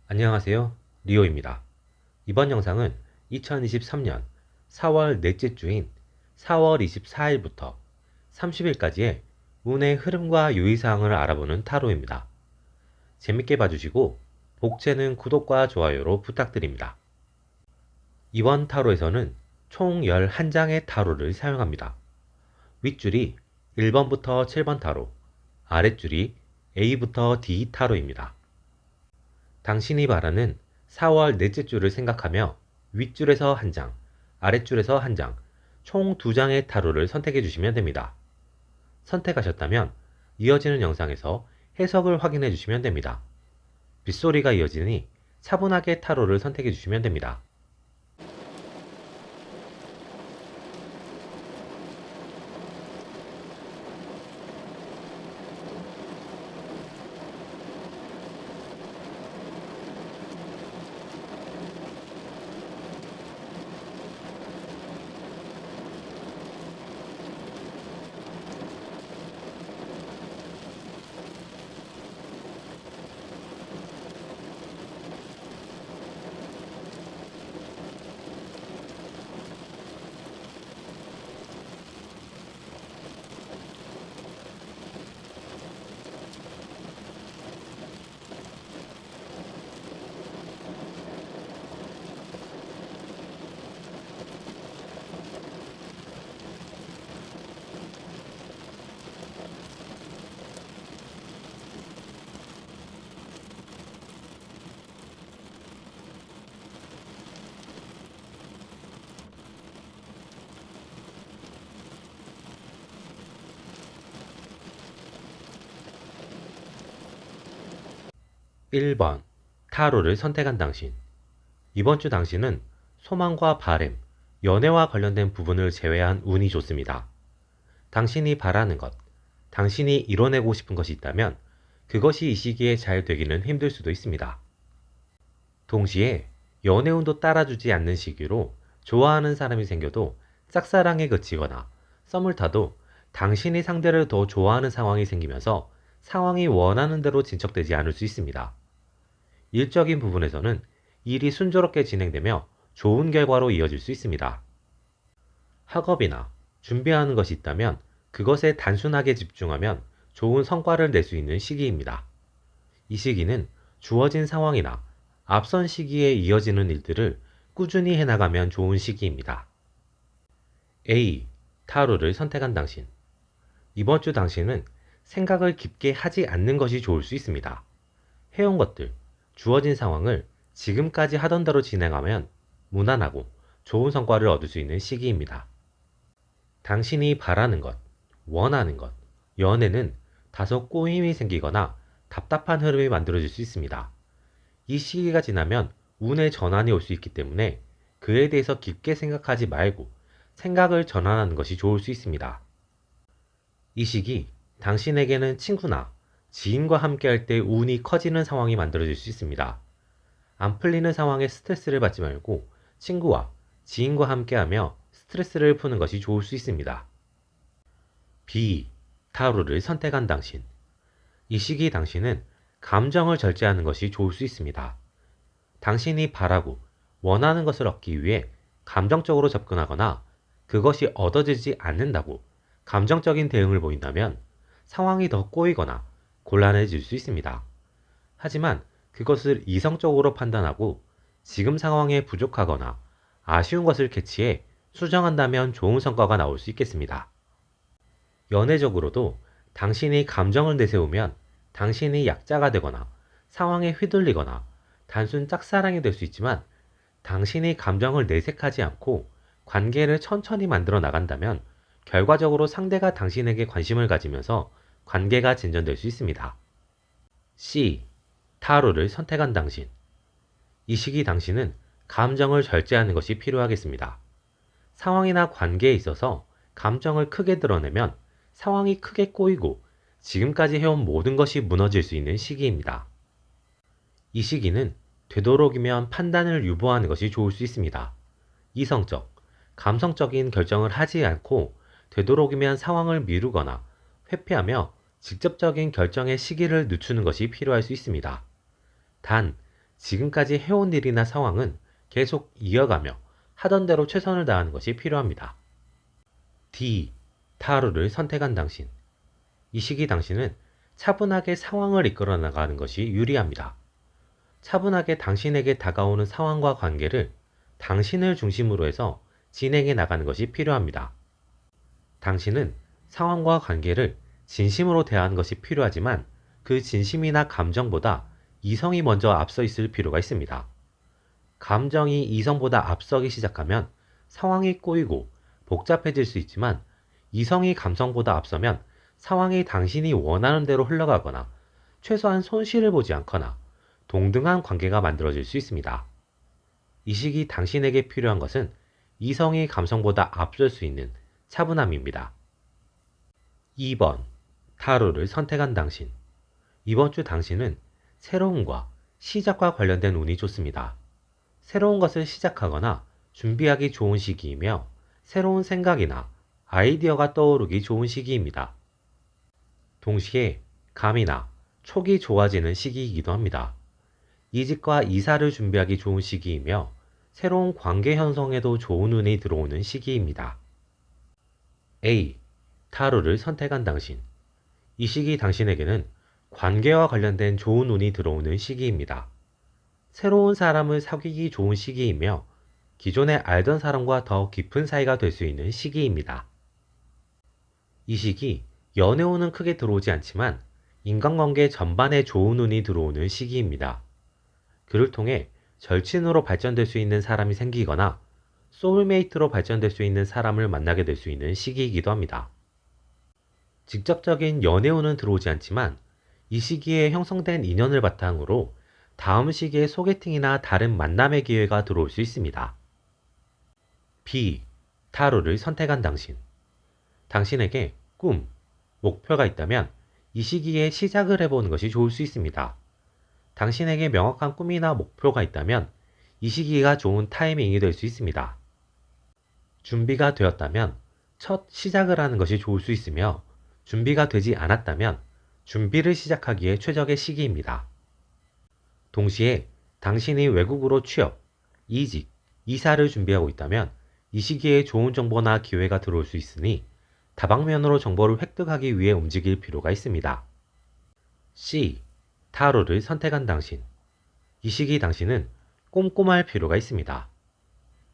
안녕하세요. 리오입니다. 이번 영상은 2023년 4월 넷째 주인 4월 24일부터 30일까지의 운의 흐름과 유의사항을 알아보는 타로입니다. 재밌게 봐주시고 복채는 구독과 좋아요로 부탁드립니다. 이번 타로에서는 총 11장의 타로를 사용합니다. 윗줄이 1번부터 7번 타로, 아랫줄이 A부터 D 타로입니다. 당신이 바라는 4월 넷째 줄을 생각하며 윗줄에서 한 장, 아랫줄에서 한 장, 총 2장의 타로를 선택해 주시면 됩니다. 선택하셨다면 이어지는 영상에서 해석을 확인해 주시면 됩니다. 빗소리가 이어지니 차분하게 타로를 선택해 주시면 됩니다. 1번 타로를 선택한 당신. 이번 주 당신은 소망과 바램, 연애와 관련된 부분을 제외한 운이 좋습니다. 당신이 바라는 것, 당신이 이뤄내고 싶은 것이 있다면 그것이 이 시기에 잘 되기는 힘들 수도 있습니다. 동시에 연애운도 따라주지 않는 시기로 좋아하는 사람이 생겨도 짝사랑에 그치거나 썸을 타도 당신이 상대를 더 좋아하는 상황이 생기면서 상황이 원하는 대로 진척되지 않을 수 있습니다. 일적인 부분에서는 일이 순조롭게 진행되며 좋은 결과로 이어질 수 있습니다. 학업이나 준비하는 것이 있다면 그것에 단순하게 집중하면 좋은 성과를 낼 수 있는 시기입니다. 이 시기는 주어진 상황이나 앞선 시기에 이어지는 일들을 꾸준히 해나가면 좋은 시기입니다. A. 타로를 선택한 당신. 이번 주 당신은 생각을 깊게 하지 않는 것이 좋을 수 있습니다. 해온 것들, 주어진 상황을 지금까지 하던 대로 진행하면 무난하고 좋은 성과를 얻을 수 있는 시기입니다. 당신이 바라는 것, 원하는 것, 연애는 다소 꼬임이 생기거나 답답한 흐름이 만들어질 수 있습니다. 이 시기가 지나면 운의 전환이 올 수 있기 때문에 그에 대해서 깊게 생각하지 말고 생각을 전환하는 것이 좋을 수 있습니다. 이 시기 당신에게는 친구나 지인과 함께 할 때 운이 커지는 상황이 만들어질 수 있습니다. 안 풀리는 상황에 스트레스를 받지 말고 친구와 지인과 함께하며 스트레스를 푸는 것이 좋을 수 있습니다. B. 타로를 선택한 당신. 이 시기 당신은 감정을 절제하는 것이 좋을 수 있습니다. 당신이 바라고 원하는 것을 얻기 위해 감정적으로 접근하거나 그것이 얻어지지 않는다고 감정적인 대응을 보인다면 상황이 더 꼬이거나 곤란해질 수 있습니다. 하지만 그것을 이성적으로 판단하고 지금 상황에 부족하거나 아쉬운 것을 캐치해 수정한다면 좋은 성과가 나올 수 있겠습니다. 연애적으로도 당신이 감정을 내세우면 당신이 약자가 되거나 상황에 휘둘리거나 단순 짝사랑이 될 수 있지만 당신이 감정을 내색하지 않고 관계를 천천히 만들어 나간다면 결과적으로 상대가 당신에게 관심을 가지면서 관계가 진전될 수 있습니다. C. 타로를 선택한 당신. 이 시기 당신은 감정을 절제하는 것이 필요하겠습니다. 상황이나 관계에 있어서 감정을 크게 드러내면 상황이 크게 꼬이고 지금까지 해온 모든 것이 무너질 수 있는 시기입니다. 이 시기는 되도록이면 판단을 유보하는 것이 좋을 수 있습니다. 이성적, 감성적인 결정을 하지 않고 되도록이면 상황을 미루거나 회피하며 직접적인 결정의 시기를 늦추는 것이 필요할 수 있습니다. 단, 지금까지 해온 일이나 상황은 계속 이어가며 하던 대로 최선을 다하는 것이 필요합니다. D. 타로를 선택한 당신. 이 시기 당신은 차분하게 상황을 이끌어 나가는 것이 유리합니다. 차분하게 당신에게 다가오는 상황과 관계를 당신을 중심으로 해서 진행해 나가는 것이 필요합니다. 당신은 상황과 관계를 진심으로 대하는 것이 필요하지만 그 진심이나 감정보다 이성이 먼저 앞서 있을 필요가 있습니다. 감정이 이성보다 앞서기 시작하면 상황이 꼬이고 복잡해질 수 있지만 이성이 감성보다 앞서면 상황이 당신이 원하는 대로 흘러가거나 최소한 손실을 보지 않거나 동등한 관계가 만들어질 수 있습니다. 이 시기 당신에게 필요한 것은 이성이 감성보다 앞설 수 있는 차분함입니다. 2번. 타로를 선택한 당신. 이번 주 당신은 새로움과 시작과 관련된 운이 좋습니다. 새로운 것을 시작하거나 준비하기 좋은 시기이며 새로운 생각이나 아이디어가 떠오르기 좋은 시기입니다. 동시에 감이나 촉이 좋아지는 시기이기도 합니다. 이직과 이사를 준비하기 좋은 시기이며 새로운 관계 형성에도 좋은 운이 들어오는 시기입니다. A. 타로를 선택한 당신. 이 시기 당신에게는 관계와 관련된 좋은 운이 들어오는 시기입니다. 새로운 사람을 사귀기 좋은 시기이며 기존에 알던 사람과 더 깊은 사이가 될 수 있는 시기입니다. 이 시기 연애운은 크게 들어오지 않지만 인간관계 전반에 좋은 운이 들어오는 시기입니다. 그를 통해 절친으로 발전될 수 있는 사람이 생기거나 소울메이트로 발전될 수 있는 사람을 만나게 될 수 있는 시기이기도 합니다. 직접적인 연애운은 들어오지 않지만 이 시기에 형성된 인연을 바탕으로 다음 시기에 소개팅이나 다른 만남의 기회가 들어올 수 있습니다. B. 타로를 선택한 당신. 당신에게 꿈, 목표가 있다면 이 시기에 시작을 해보는 것이 좋을 수 있습니다. 당신에게 명확한 꿈이나 목표가 있다면 이 시기가 좋은 타이밍이 될 수 있습니다. 준비가 되었다면 첫 시작을 하는 것이 좋을 수 있으며 준비가 되지 않았다면 준비를 시작하기에 최적의 시기입니다. 동시에 당신이 외국으로 취업, 이직, 이사를 준비하고 있다면 이 시기에 좋은 정보나 기회가 들어올 수 있으니 다방면으로 정보를 획득하기 위해 움직일 필요가 있습니다. C. 타로를 선택한 당신. 이 시기 당신은 꼼꼼할 필요가 있습니다.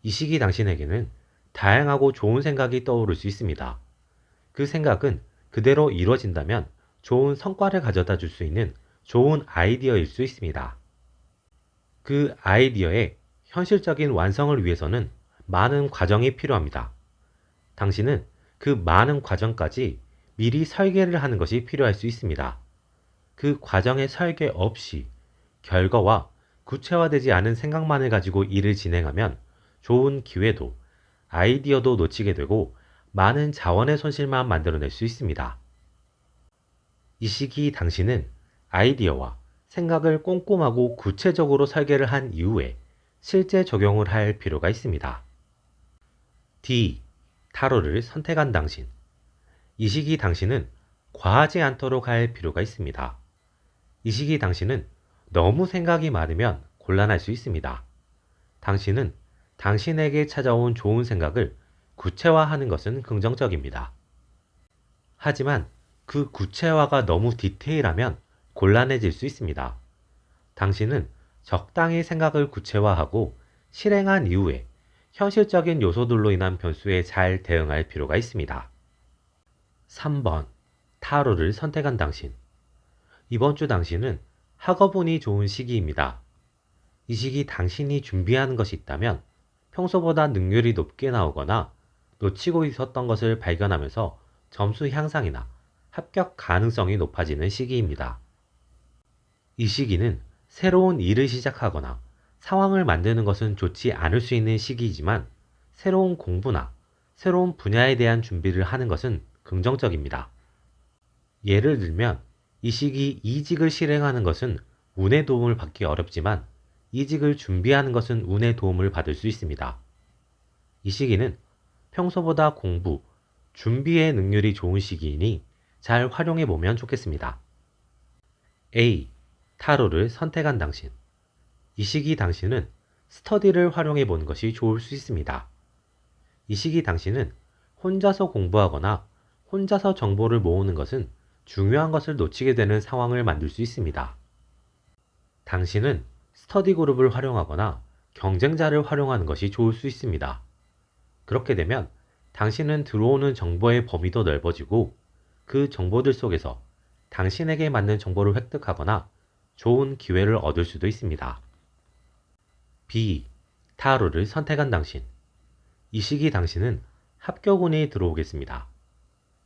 이 시기 당신에게는 다양하고 좋은 생각이 떠오를 수 있습니다. 그 생각은 그대로 이루어진다면 좋은 성과를 가져다 줄 수 있는 좋은 아이디어일 수 있습니다. 그 아이디어의 현실적인 완성을 위해서는 많은 과정이 필요합니다. 당신은 그 많은 과정까지 미리 설계를 하는 것이 필요할 수 있습니다. 그 과정의 설계 없이 결과와 구체화되지 않은 생각만을 가지고 일을 진행하면 좋은 기회도 아이디어도 놓치게 되고 많은 자원의 손실만 만들어낼 수 있습니다. 이 시기 당신은 아이디어와 생각을 꼼꼼하고 구체적으로 설계를 한 이후에 실제 적용을 할 필요가 있습니다. D. 타로를 선택한 당신. 이 시기 당신은 과하지 않도록 할 필요가 있습니다. 이 시기 당신은 너무 생각이 많으면 곤란할 수 있습니다. 당신은 당신에게 찾아온 좋은 생각을 구체화하는 것은 긍정적입니다. 하지만 그 구체화가 너무 디테일하면 곤란해질 수 있습니다. 당신은 적당히 생각을 구체화하고 실행한 이후에 현실적인 요소들로 인한 변수에 잘 대응할 필요가 있습니다. 3번. 타로를 선택한 당신. 이번 주 당신은 학업운이 좋은 시기입니다. 이 시기 당신이 준비하는 것이 있다면 평소보다 능률이 높게 나오거나 놓치고 있었던 것을 발견하면서 점수 향상이나 합격 가능성이 높아지는 시기입니다. 이 시기는 새로운 일을 시작하거나 상황을 만드는 것은 좋지 않을 수 있는 시기이지만 새로운 공부나 새로운 분야에 대한 준비를 하는 것은 긍정적입니다. 예를 들면 이 시기 이직을 실행하는 것은 운의 도움을 받기 어렵지만 이직을 준비하는 것은 운의 도움을 받을 수 있습니다. 이 시기는 평소보다 공부, 준비의 능률이 좋은 시기이니 잘 활용해 보면 좋겠습니다. A. 타로를 선택한 당신. 이 시기 당신은 스터디를 활용해 보는 것이 좋을 수 있습니다. 이 시기 당신은 혼자서 공부하거나 혼자서 정보를 모으는 것은 중요한 것을 놓치게 되는 상황을 만들 수 있습니다. 당신은 스터디 그룹을 활용하거나 경쟁자를 활용하는 것이 좋을 수 있습니다. 그렇게 되면 당신은 들어오는 정보의 범위도 넓어지고 그 정보들 속에서 당신에게 맞는 정보를 획득하거나 좋은 기회를 얻을 수도 있습니다. B. 타로를 선택한 당신. 이 시기 당신은 합격운이 들어오겠습니다.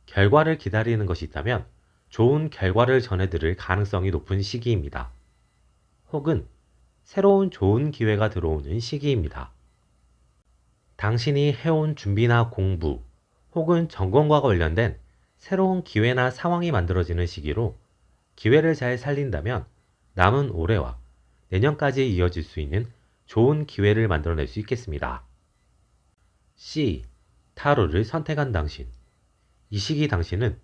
결과를 기다리는 것이 있다면 좋은 결과를 전해드릴 가능성이 높은 시기입니다. 혹은 새로운 좋은 기회가 들어오는 시기입니다. 당신이 해온 준비나 공부 혹은 전공과 관련된 새로운 기회나 상황이 만들어지는 시기로 기회를 잘 살린다면 남은 올해와 내년까지 이어질 수 있는 좋은 기회를 만들어낼 수 있겠습니다. C. 타로를 선택한 당신. 이 시기 당신은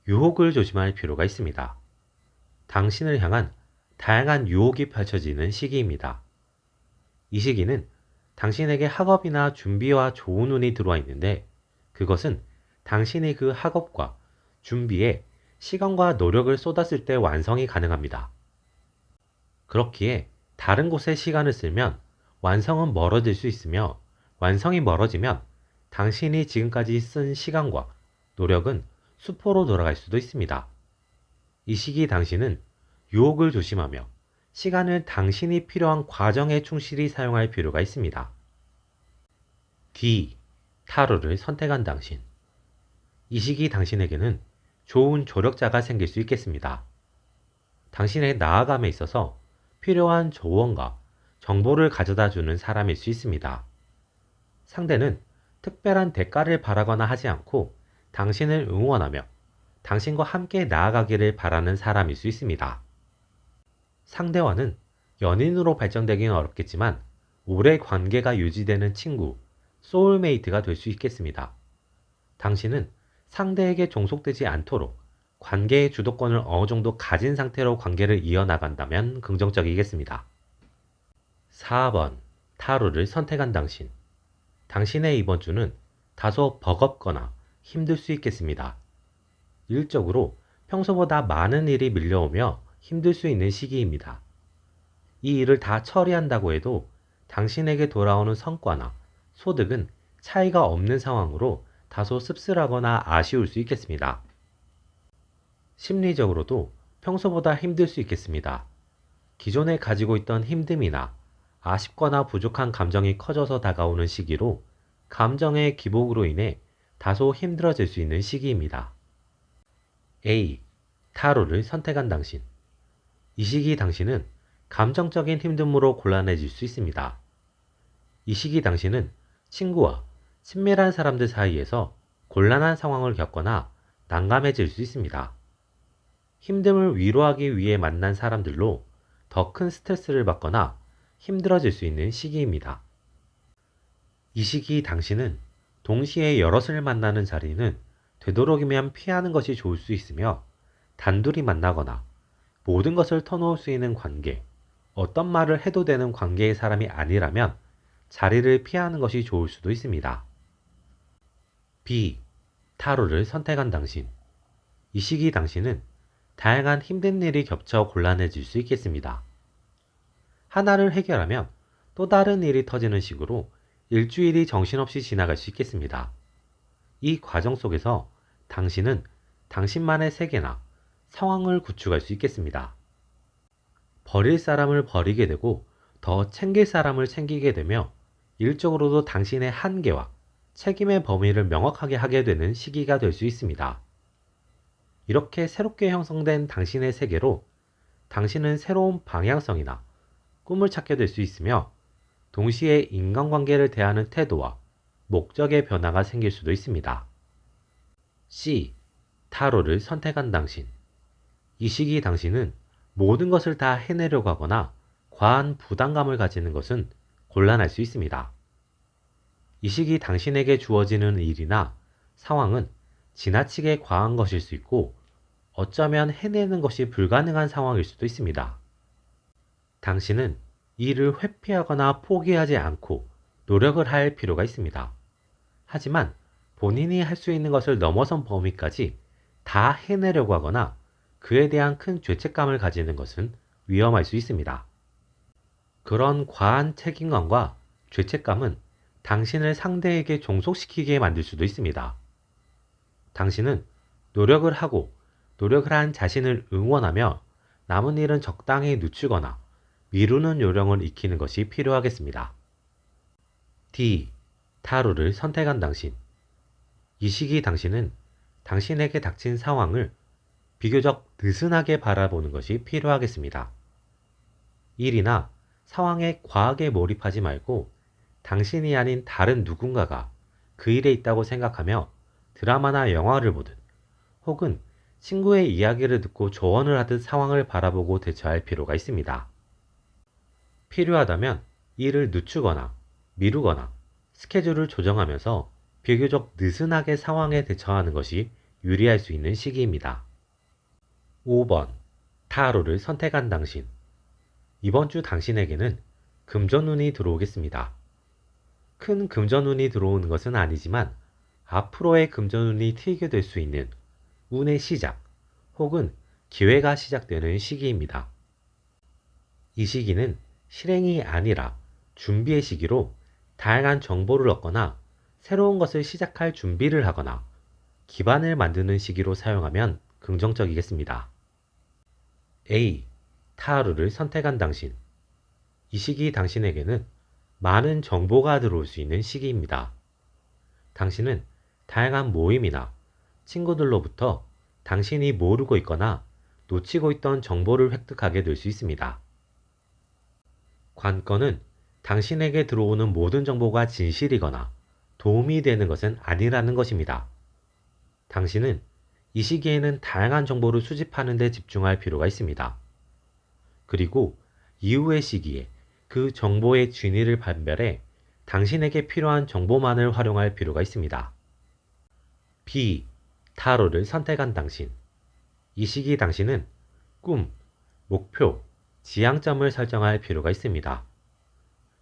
유혹을 조심할 필요가 있습니다. 당신을 향한 다양한 유혹이 펼쳐지는 시기입니다. 이 시기는 당신에게 학업이나 준비와 좋은 운이 들어와 있는데 그것은 당신이 그 학업과 준비에 시간과 노력을 쏟았을 때 완성이 가능합니다. 그렇기에 다른 곳에 시간을 쓰면 완성은 멀어질 수 있으며 완성이 멀어지면 당신이 지금까지 쓴 시간과 노력은 수포로 돌아갈 수도 있습니다. 이 시기 당신은 유혹을 조심하며 시간을 당신이 필요한 과정에 충실히 사용할 필요가 있습니다. D. 타로를 선택한 당신. 이 시기 당신에게는 좋은 조력자가 생길 수 있겠습니다. 당신의 나아감에 있어서 필요한 조언과 정보를 가져다 주는 사람일 수 있습니다. 상대는 특별한 대가를 바라거나 하지 않고 당신을 응원하며 당신과 함께 나아가기를 바라는 사람일 수 있습니다. 상대와는 연인으로 발전되기는 어렵겠지만 오래 관계가 유지되는 친구, 소울메이트가 될 수 있겠습니다. 당신은 상대에게 종속되지 않도록 관계의 주도권을 어느 정도 가진 상태로 관계를 이어나간다면 긍정적이겠습니다. 4번. 타로를 선택한 당신. 당신의 이번 주는 다소 버겁거나 힘들 수 있겠습니다. 일적으로 평소보다 많은 일이 밀려오며 힘들 수 있는 시기입니다. 이 일을 다 처리한다고 해도 당신에게 돌아오는 성과나 소득은 차이가 없는 상황으로 다소 씁쓸하거나 아쉬울 수 있겠습니다. 심리적으로도 평소보다 힘들 수 있겠습니다. 기존에 가지고 있던 힘듦이나 아쉽거나 부족한 감정이 커져서 다가오는 시기로 감정의 기복으로 인해 다소 힘들어질 수 있는 시기입니다. A. 타로를 선택한 당신. 이 시기 당신은 감정적인 힘듦으로 곤란해질 수 있습니다. 이 시기 당신은 친구와 친밀한 사람들 사이에서 곤란한 상황을 겪거나 난감해질 수 있습니다. 힘듦을 위로하기 위해 만난 사람들로 더 큰 스트레스를 받거나 힘들어질 수 있는 시기입니다. 이 시기 당신은 동시에 여럿을 만나는 자리는 되도록이면 피하는 것이 좋을 수 있으며 단둘이 만나거나 모든 것을 터놓을 수 있는 관계, 어떤 말을 해도 되는 관계의 사람이 아니라면 자리를 피하는 것이 좋을 수도 있습니다. B. 타로를 선택한 당신. 이 시기 당신은 다양한 힘든 일이 겹쳐 곤란해질 수 있겠습니다. 하나를 해결하면 또 다른 일이 터지는 식으로 일주일이 정신없이 지나갈 수 있겠습니다. 이 과정 속에서 당신은 당신만의 세계나 상황을 구축할 수 있겠습니다. 버릴 사람을 버리게 되고 더 챙길 사람을 챙기게 되며 일적으로도 당신의 한계와 책임의 범위를 명확하게 하게 되는 시기가 될 수 있습니다. 이렇게 새롭게 형성된 당신의 세계로 당신은 새로운 방향성이나 꿈을 찾게 될 수 있으며 동시에 인간관계를 대하는 태도와 목적의 변화가 생길 수도 있습니다. C. 타로를 선택한 당신. 이 시기 당신은 모든 것을 다 해내려고 하거나 과한 부담감을 가지는 것은 곤란할 수 있습니다. 이 시기 당신에게 주어지는 일이나 상황은 지나치게 과한 것일 수 있고 어쩌면 해내는 것이 불가능한 상황일 수도 있습니다. 당신은 일을 회피하거나 포기하지 않고 노력을 할 필요가 있습니다. 하지만 본인이 할 수 있는 것을 넘어선 범위까지 다 해내려고 하거나 그에 대한 큰 죄책감을 가지는 것은 위험할 수 있습니다. 그런 과한 책임감과 죄책감은 당신을 상대에게 종속시키게 만들 수도 있습니다. 당신은 노력을 하고 노력을 한 자신을 응원하며 남은 일은 적당히 늦추거나 미루는 요령을 익히는 것이 필요하겠습니다. D. 타로를 선택한 당신. 이 시기 당신은 당신에게 닥친 상황을 비교적 느슨하게 바라보는 것이 필요하겠습니다. 일이나 상황에 과하게 몰입하지 말고 당신이 아닌 다른 누군가가 그 일에 있다고 생각하며 드라마나 영화를 보듯 혹은 친구의 이야기를 듣고 조언을 하듯 상황을 바라보고 대처할 필요가 있습니다. 필요하다면 일을 늦추거나 미루거나 스케줄을 조정하면서 비교적 느슨하게 상황에 대처하는 것이 유리할 수 있는 시기입니다. 5번. 타로를 선택한 당신. 이번 주 당신에게는 금전운이 들어오겠습니다. 큰 금전운이 들어오는 것은 아니지만 앞으로의 금전운이 트이게 될 수 있는 운의 시작 혹은 기회가 시작되는 시기입니다. 이 시기는 실행이 아니라 준비의 시기로 다양한 정보를 얻거나 새로운 것을 시작할 준비를 하거나 기반을 만드는 시기로 사용하면 긍정적이겠습니다. A. 타로를 선택한 당신. 이 시기 당신에게는 많은 정보가 들어올 수 있는 시기입니다. 당신은 다양한 모임이나 친구들로부터 당신이 모르고 있거나 놓치고 있던 정보를 획득하게 될 수 있습니다. 관건은 당신에게 들어오는 모든 정보가 진실이거나 도움이 되는 것은 아니라는 것입니다. 당신은 이 시기에는 다양한 정보를 수집하는 데 집중할 필요가 있습니다. 그리고 이후의 시기에 그 정보의 진위를 판별해 당신에게 필요한 정보만을 활용할 필요가 있습니다. B. 타로를 선택한 당신. 이 시기 당신은 꿈, 목표, 지향점을 설정할 필요가 있습니다.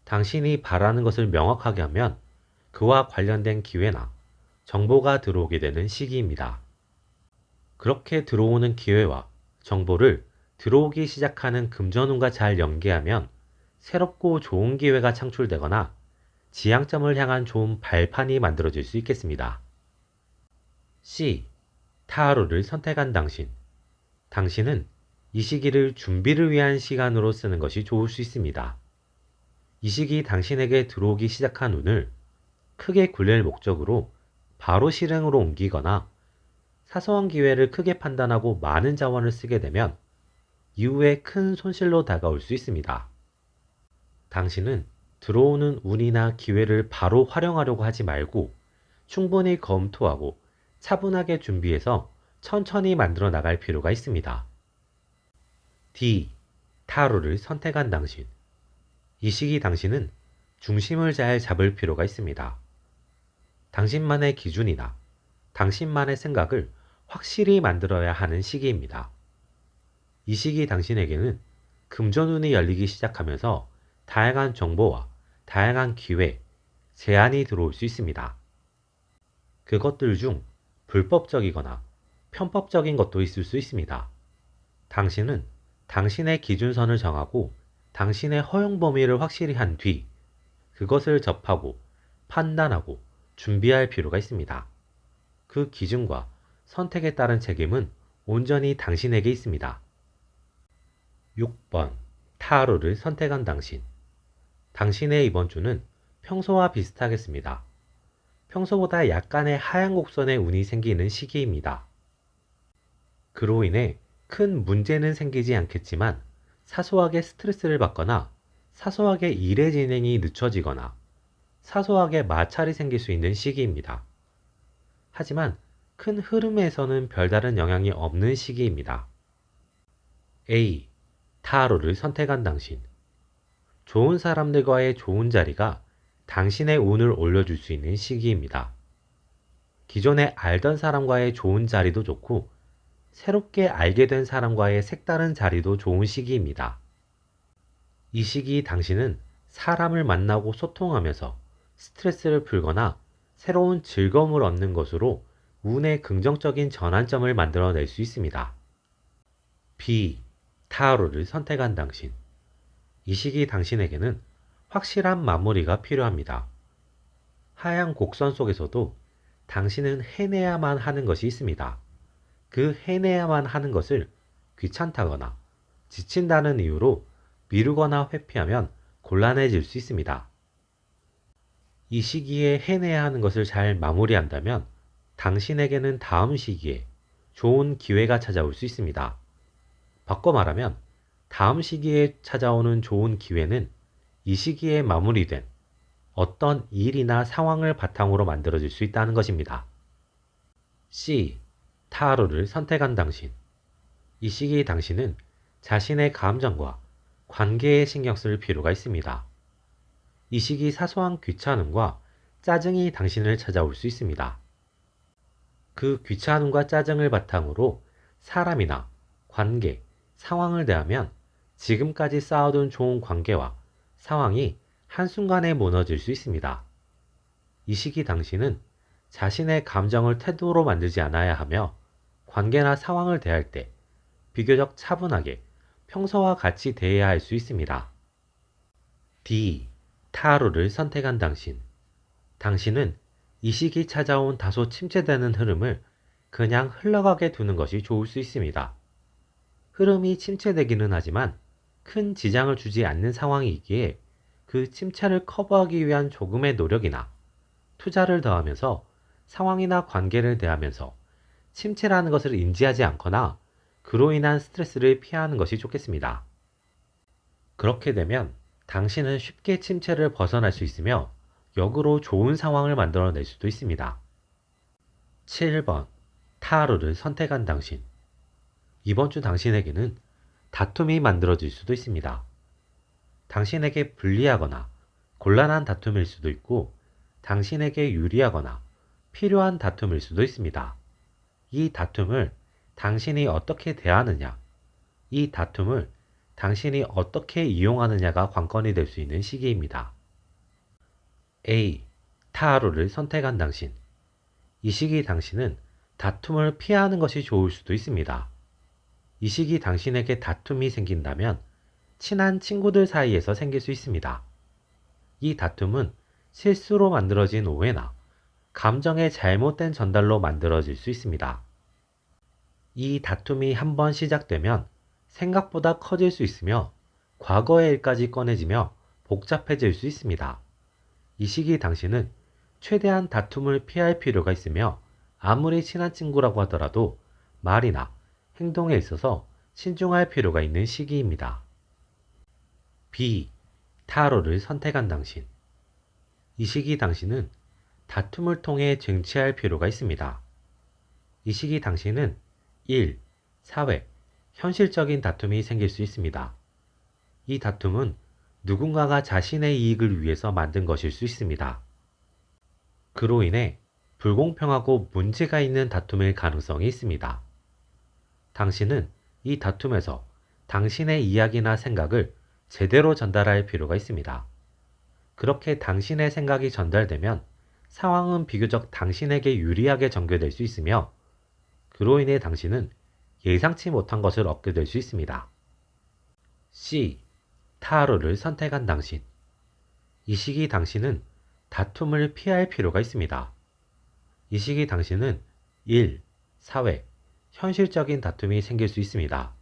당신이 바라는 것을 명확하게 하면 그와 관련된 기회나 정보가 들어오게 되는 시기입니다. 그렇게 들어오는 기회와 정보를 들어오기 시작하는 금전운과 잘 연계하면 새롭고 좋은 기회가 창출되거나 지향점을 향한 좋은 발판이 만들어질 수 있겠습니다. C. 타로를 선택한 당신. 당신은 이 시기를 준비를 위한 시간으로 쓰는 것이 좋을 수 있습니다. 이 시기 당신에게 들어오기 시작한 운을 크게 굴릴 목적으로 바로 실행으로 옮기거나 사소한 기회를 크게 판단하고 많은 자원을 쓰게 되면 이후에 큰 손실로 다가올 수 있습니다. 당신은 들어오는 운이나 기회를 바로 활용하려고 하지 말고 충분히 검토하고 차분하게 준비해서 천천히 만들어 나갈 필요가 있습니다. D. 타로를 선택한 당신. 이 시기 당신은 중심을 잘 잡을 필요가 있습니다. 당신만의 기준이나 당신만의 생각을 확실히 만들어야 하는 시기입니다. 이 시기 당신에게는 금전운이 열리기 시작하면서 다양한 정보와 다양한 기회, 제안이 들어올 수 있습니다. 그것들 중 불법적이거나 편법적인 것도 있을 수 있습니다. 당신은 당신의 기준선을 정하고 당신의 허용 범위를 확실히 한 뒤 그것을 접하고 판단하고 준비할 필요가 있습니다. 그 기준과 선택에 따른 책임은 온전히 당신에게 있습니다. 6번. 타로를 선택한 당신. 당신의 이번 주는 평소와 비슷하겠습니다. 평소보다 약간의 하얀 곡선의 운이 생기는 시기입니다. 그로 인해 큰 문제는 생기지 않겠지만 사소하게 스트레스를 받거나 사소하게 일의 진행이 늦춰지거나 사소하게 마찰이 생길 수 있는 시기입니다. 하지만 큰 흐름에서는 별다른 영향이 없는 시기입니다. A. 타로를 선택한 당신. 좋은 사람들과의 좋은 자리가 당신의 운을 올려줄 수 있는 시기입니다. 기존에 알던 사람과의 좋은 자리도 좋고 새롭게 알게 된 사람과의 색다른 자리도 좋은 시기입니다. 이 시기 당신은 사람을 만나고 소통하면서 스트레스를 풀거나 새로운 즐거움을 얻는 것으로 운의 긍정적인 전환점을 만들어낼 수 있습니다. B. 타로를 선택한 당신. 이 시기 당신에게는 확실한 마무리가 필요합니다. 하얀 곡선 속에서도 당신은 해내야만 하는 것이 있습니다. 그 해내야만 하는 것을 귀찮다거나 지친다는 이유로 미루거나 회피하면 곤란해질 수 있습니다. 이 시기에 해내야 하는 것을 잘 마무리한다면 당신에게는 다음 시기에 좋은 기회가 찾아올 수 있습니다. 바꿔 말하면 다음 시기에 찾아오는 좋은 기회는 이 시기에 마무리된 어떤 일이나 상황을 바탕으로 만들어질 수 있다는 것입니다. C. 타로를 선택한 당신. 이 시기 당신은 자신의 감정과 관계에 신경 쓸 필요가 있습니다. 이 시기 사소한 귀찮음과 짜증이 당신을 찾아올 수 있습니다. 그 귀찮음과 짜증을 바탕으로 사람이나 관계, 상황을 대하면 지금까지 쌓아둔 좋은 관계와 상황이 한순간에 무너질 수 있습니다. 이 시기 당신은 자신의 감정을 태도로 만들지 않아야 하며 관계나 상황을 대할 때 비교적 차분하게 평소와 같이 대해야 할 수 있습니다. D. 타로를 선택한 당신. 당신은 이 시기 찾아온 다소 침체되는 흐름을 그냥 흘러가게 두는 것이 좋을 수 있습니다. 흐름이 침체되기는 하지만 큰 지장을 주지 않는 상황이기에 그 침체를 커버하기 위한 조금의 노력이나 투자를 더하면서 상황이나 관계를 대하면서 침체라는 것을 인지하지 않거나 그로 인한 스트레스를 피하는 것이 좋겠습니다. 그렇게 되면 당신은 쉽게 침체를 벗어날 수 있으며 역으로 좋은 상황을 만들어낼 수도 있습니다. 7번. 타로를 선택한 당신. 이번 주 당신에게는 다툼이 만들어질 수도 있습니다. 당신에게 불리하거나 곤란한 다툼일 수도 있고 당신에게 유리하거나 필요한 다툼일 수도 있습니다. 이 다툼을 당신이 어떻게 대하느냐, 이 다툼을 당신이 어떻게 이용하느냐가 관건이 될 수 있는 시기입니다. A. 타로를 선택한 당신. 이 시기 당신은 다툼을 피하는 것이 좋을 수도 있습니다. 이 시기 당신에게 다툼이 생긴다면 친한 친구들 사이에서 생길 수 있습니다. 이 다툼은 실수로 만들어진 오해나 감정의 잘못된 전달로 만들어질 수 있습니다. 이 다툼이 한번 시작되면 생각보다 커질 수 있으며 과거의 일까지 꺼내지며 복잡해질 수 있습니다. 이 시기 당신은 최대한 다툼을 피할 필요가 있으며 아무리 친한 친구라고 하더라도 말이나 행동에 있어서 신중할 필요가 있는 시기입니다. B. 타로를 선택한 당신. 이 시기 당신은 다툼을 통해 쟁취할 필요가 있습니다. 이 시기 당신은 일, 사회, 현실적인 다툼이 생길 수 있습니다. 이 다툼은 누군가가 자신의 이익을 위해서 만든 것일 수 있습니다. 그로 인해 불공평하고 문제가 있는 다툼일 가능성이 있습니다. 당신은 이 다툼에서 당신의 이야기나 생각을 제대로 전달할 필요가 있습니다. 그렇게 당신의 생각이 전달되면 상황은 비교적 당신에게 유리하게 전개될 수 있으며 그로 인해 당신은 예상치 못한 것을 얻게 될 수 있습니다. C. 타로를 선택한 당신. 이 시기 당신은 다툼을 피할 필요가 있습니다. 이 시기 당신은 일, 사회, 현실적인 다툼이 생길 수 있습니다.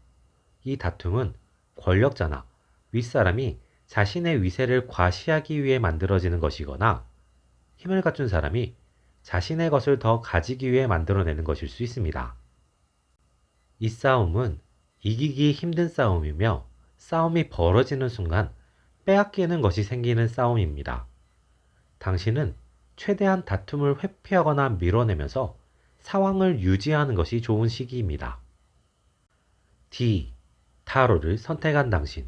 이 다툼은 권력자나 윗사람이 자신의 위세를 과시하기 위해 만들어지는 것이거나 힘을 갖춘 사람이 자신의 것을 더 가지기 위해 만들어내는 것일 수 있습니다. 이 싸움은 이기기 힘든 싸움이며 싸움이 벌어지는 순간 빼앗기는 것이 생기는 싸움입니다. 당신은 최대한 다툼을 회피하거나 밀어내면서 상황을 유지하는 것이 좋은 시기입니다. D. 타로를 선택한 당신.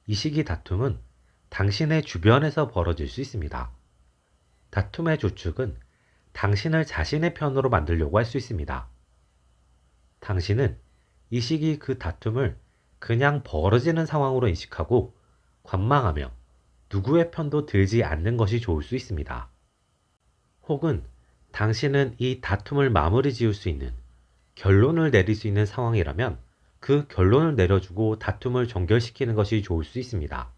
이 시기 다툼은 당신의 주변에서 벌어질 수 있습니다. 다툼의 주축은 당신을 자신의 편으로 만들려고 할 수 있습니다. 당신은 이 시기 그 다툼을 그냥 벌어지는 상황으로 인식하고 관망하며 누구의 편도 들지 않는 것이 좋을 수 있습니다. 혹은 당신은 이 다툼을 마무리 지을 수 있는 결론을 내릴 수 있는 상황이라면 그 결론을 내려주고 다툼을 종결시키는 것이 좋을 수 있습니다.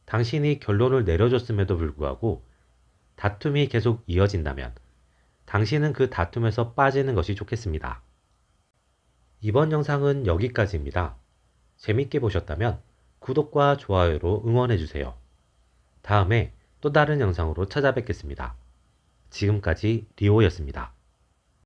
당신이 결론을 내려줬음에도 불구하고 다툼이 계속 이어진다면 당신은 그 다툼에서 빠지는 것이 좋겠습니다. 이번 영상은 여기까지입니다. 재밌게 보셨다면 구독과 좋아요로 응원해주세요. 다음에 또 다른 영상으로 찾아뵙겠습니다. 지금까지 리오였습니다.